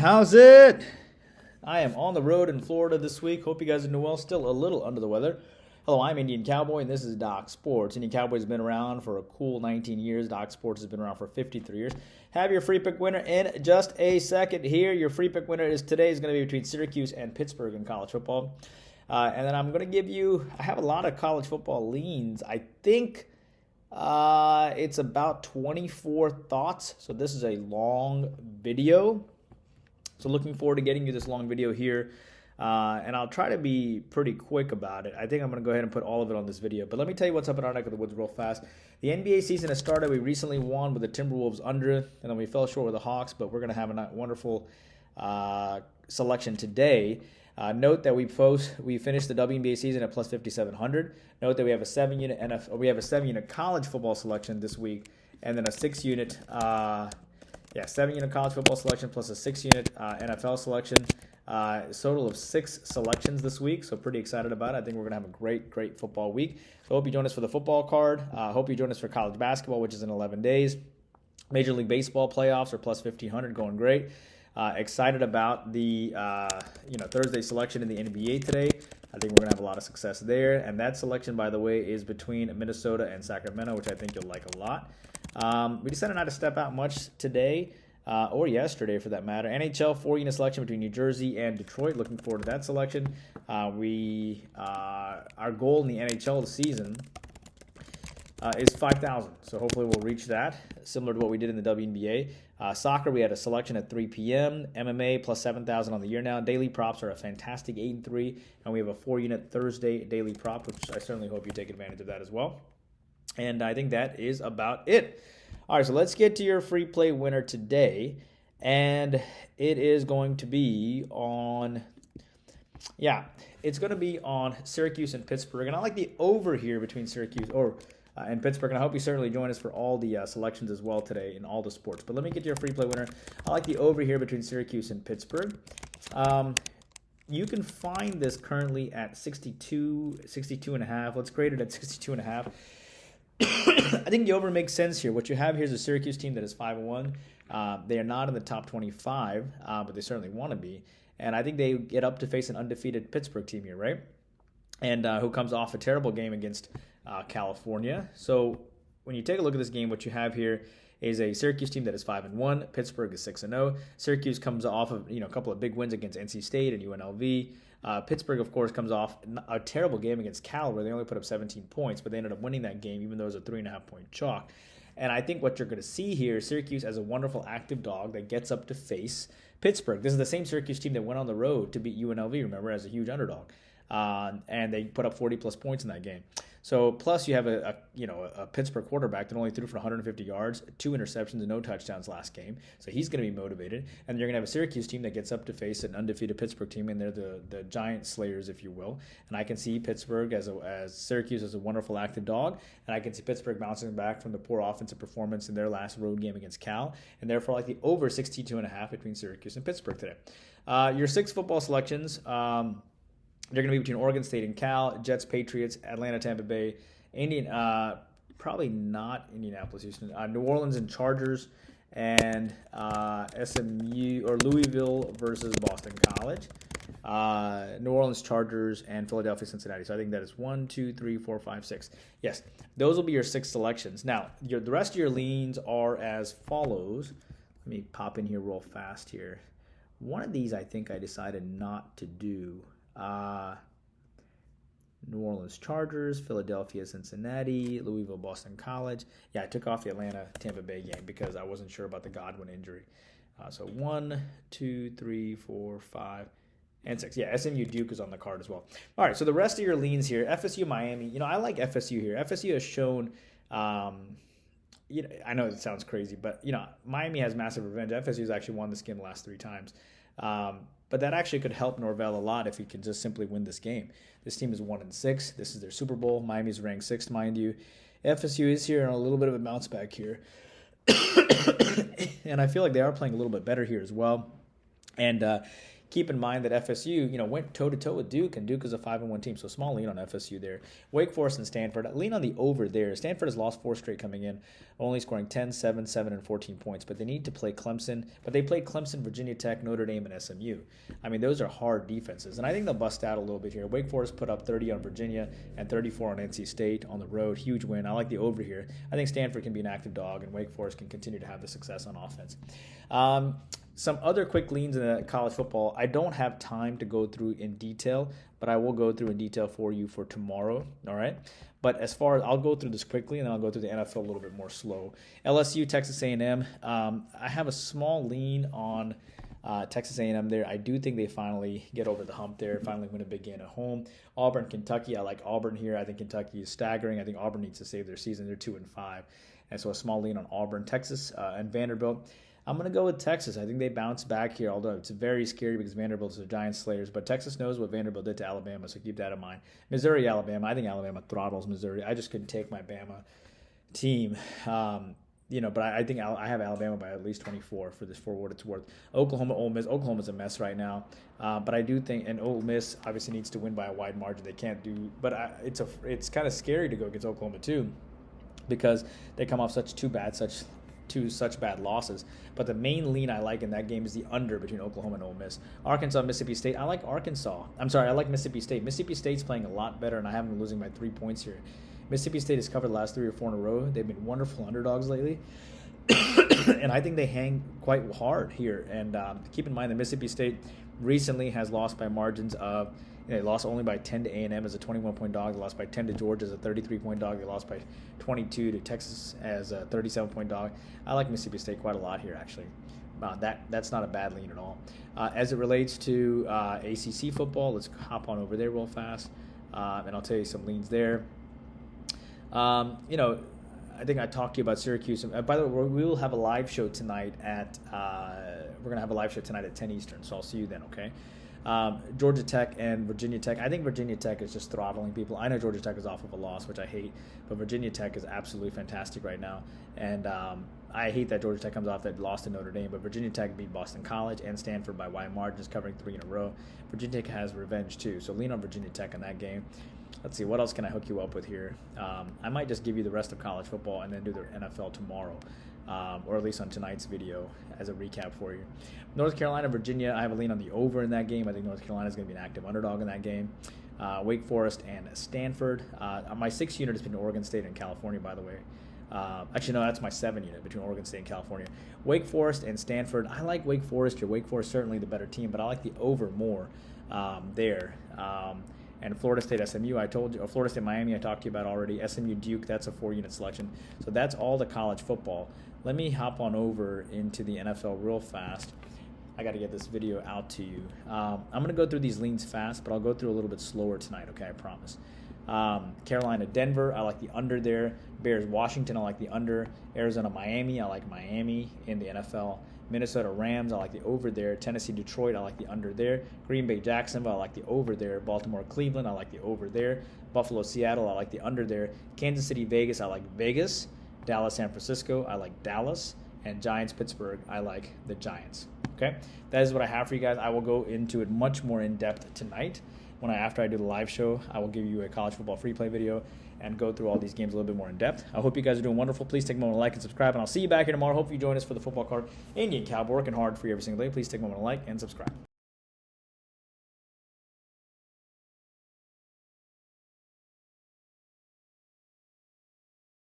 how's it? I am on the road in Florida this week. Hope you guys are doing well. Still a little under the weather. Hello, I'm Indian Cowboy, and this is Doc Sports. Indian Cowboy has been around for a cool 19 years. Doc Sports has been around for 53 years. Have your free pick winner in just a second here. Your free pick winner is today is going to be between Syracuse and Pittsburgh in college football. And then I'm going to give you, I have a lot of college football leans. I think it's about 24 thoughts. So this is a long video. So looking forward to getting you this long video here. And I'll try to be pretty quick about it. I think I'm going to go ahead and put all of it on this video. But let me tell you what's up in our neck of the woods real fast. The NBA season has started. We recently won with the Timberwolves under, and then we fell short with the Hawks. But we're going to have a wonderful selection today. Note that we finished the WNBA season at plus 5,700. Note that we have a 7-unit college football selection this week, and then a 6-unit 7-unit college football selection plus a 6-unit NFL selection. Total of 6 selections this week, so pretty excited about it. I think we're going to have a great football week. So hope you join us for the football card. Hope you join us for college basketball, which is in 11 days. Major League Baseball playoffs are plus 1,500, going great. Excited about the Thursday selection in the NBA today. I think we're going to have a lot of success there. And that selection, by the way, is between Minnesota and Sacramento, which I think you'll like a lot. We decided not to step out much today. Or yesterday for that matter. NHL 4-unit selection between New Jersey and Detroit. Looking forward to that selection. Our goal in the NHL this season is 5,000. So hopefully we'll reach that, similar to what we did in the WNBA. Soccer, we had a selection at 3 p.m. MMA plus 7,000 on the year now. Daily props are a fantastic 8-3. And we have a 4-unit Thursday daily prop, which I certainly hope you take advantage of that as well. And I think that is about it. All right, so let's get to your free play winner today, and it is going to be on, Syracuse and Pittsburgh, and I like the over here between Syracuse and Pittsburgh, and I hope you certainly join us for all the selections as well today in all the sports. But let me get to your free play winner. I like the over here between Syracuse and Pittsburgh. You can find this currently at 62.5. Let's grade it at 62.5. I think the over makes sense here. What you have here is a Syracuse team that is 5-1. They are not in the top 25, but they certainly want to be. And I think they get up to face an undefeated Pittsburgh team here, right? And who comes off a terrible game against California. So when you take a look at this game, what you have here is a Syracuse team that is 5-1. Pittsburgh is 6-0. Syracuse comes off of a couple of big wins against NC State and UNLV. Pittsburgh, of course, comes off a terrible game against Cal where they only put up 17 points, but they ended up winning that game even though it was a 3.5-point chalk. And I think what you're going to see here, Syracuse as a wonderful active dog that gets up to face Pittsburgh. This is the same Syracuse team that went on the road to beat UNLV, remember, as a huge underdog. And they put up 40-plus points in that game. So plus you have a Pittsburgh quarterback that only threw for 150 yards, 2 interceptions, and no touchdowns last game. So he's going to be motivated. And you're going to have a Syracuse team that gets up to face an undefeated Pittsburgh team, and they're the giant slayers, if you will. And I can see Pittsburgh as Syracuse as a wonderful active dog, and I can see Pittsburgh bouncing back from the poor offensive performance in their last road game against Cal, and therefore like the over 62.5 between Syracuse and Pittsburgh today. Your 6 football selections. They're going to be between Oregon State and Cal, Jets, Patriots, Atlanta, Tampa Bay, probably not Indianapolis, Houston, New Orleans and Chargers, and SMU or Louisville versus Boston College, New Orleans Chargers, and Philadelphia, Cincinnati. So I think that is 1, 2, 3, 4, 5, 6. Yes, those will be your 6 selections. Now, the rest of your leans are as follows. Let me pop in here real fast here. One of these I think I decided not to do. New Orleans Chargers, Philadelphia, Cincinnati, Louisville, Boston College. Yeah, I took off the Atlanta, Tampa Bay game because I wasn't sure about the Godwin injury. So 1, 2, 3, 4, 5, and 6. Yeah, SMU Duke is on the card as well. All right, so the rest of your leans here, FSU, Miami. I like FSU here. FSU has shown, I know it sounds crazy, but, Miami has massive revenge. FSU has actually won this game the last 3 times. But that actually could help Norvell a lot if he could just simply win this game. This team is 1-6. This is their Super Bowl. Miami's ranked 6th, mind you. FSU is here on a little bit of a bounce back here. And I feel like they are playing a little bit better here as well. And keep in mind that FSU, went toe-to-toe with Duke, and Duke is a 5-1 team, so small lean on FSU there. Wake Forest and Stanford, lean on the over there. Stanford has lost 4 straight coming in, only scoring 10, 7, 7, and 14 points, but they need to play Clemson. But they played Clemson, Virginia Tech, Notre Dame, and SMU. I mean, those are hard defenses, and I think they'll bust out a little bit here. Wake Forest put up 30 on Virginia and 34 on NC State on the road. Huge win. I like the over here. I think Stanford can be an active dog, and Wake Forest can continue to have the success on offense. Some other quick leans in college football. I don't have time to go through in detail, but I will go through in detail for you for tomorrow, all right? But as far as I'll go through this quickly, and then I'll go through the NFL a little bit more slow. LSU, Texas A&M. I have a small lean on Texas A&M there. I do think they finally get over the hump there, finally win a big game at home. Auburn, Kentucky. I like Auburn here. I think Kentucky is staggering. I think Auburn needs to save their season. They're 2-5. And so a small lean on Auburn. Texas and Vanderbilt. I'm going to go with Texas. I think they bounce back here, although it's very scary because Vanderbilt is a giant slayers. But Texas knows what Vanderbilt did to Alabama, so keep that in mind. Missouri, Alabama. I think Alabama throttles Missouri. I just couldn't take my Bama team. But I think I have Alabama by at least 24 for what it's worth. Oklahoma, Ole Miss. Oklahoma's a mess right now. But I do think, and Ole Miss obviously needs to win by a wide margin. They can't do, but it's kind of scary to go against Oklahoma too, because they come off such bad losses. But the main lean I like in that game is the under between Oklahoma and Ole Miss. Arkansas, Mississippi State. I like Arkansas. I like Mississippi State. Mississippi State's playing a lot better, and I have them losing by 3 points here. Mississippi State has covered the last 3 or 4 in a row. They've been wonderful underdogs lately. And I think they hang quite hard here. And keep in mind that Mississippi State recently has lost by margins of, they lost only by 10 to A&M as a 21-point dog. They lost by 10 to Georgia as a 33-point dog. They lost by 22 to Texas as a 37-point dog. I like Mississippi State quite a lot here, actually. That's not a bad lean at all. As it relates to ACC football, let's hop on over there real fast, and I'll tell you some leans there. I think I talked to you about Syracuse. By the way, we will have a live show tonight at 10 Eastern, so I'll see you then, okay? Georgia Tech and Virginia Tech. I think Virginia Tech is just throttling people. I know Georgia Tech is off of a loss, which I hate, but Virginia Tech is absolutely fantastic right now. And I hate that Georgia Tech comes off that loss to Notre Dame, but Virginia Tech beat Boston College and Stanford by wide margins, covering 3 in a row. Virginia Tech has revenge too, so lean on Virginia Tech in that game. Let's see, what else can I hook you up with here? I might just give you the rest of college football and then do the NFL tomorrow. Or at least on tonight's video as a recap for you. North Carolina, Virginia, I have a lean on the over in that game. I think North Carolina is going to be an active underdog in that game. Wake Forest and Stanford. My 6 unit has been Oregon State and California, by the way. Actually, no, that's my 7 unit between Oregon State and California. Wake Forest and Stanford. I like Wake Forest here. Wake Forest certainly the better team, but I like the over more there. And Florida State, SMU, I told you, or Florida State, Miami, I talked to you about already. SMU, Duke, that's a 4-unit selection. So that's all the college football. Let me hop on over into the NFL real fast. I got to get this video out to you. I'm going to go through these leans fast, but I'll go through a little bit slower tonight, okay, I promise. Carolina, Denver, I like the under there. Bears, Washington, I like the under. Arizona, Miami, I like Miami in the NFL. Minnesota Rams, I like the over there. Tennessee, Detroit, I like the under there. Green Bay, Jacksonville, I like the over there. Baltimore, Cleveland, I like the over there. Buffalo, Seattle, I like the under there. Kansas City, Vegas, I like Vegas. Dallas, San Francisco, I like Dallas. And Giants, Pittsburgh, I like the Giants. Okay, that is what I have for you guys. I will go into it much more in depth tonight. After I do the live show, I will give you a college football free play video and go through all these games a little bit more in depth. I hope you guys are doing wonderful. Please take a moment to like and subscribe, and I'll see you back here tomorrow. Hope you join us for the football card. Indian Cowboy, working hard for you every single day. Please take a moment to like and subscribe.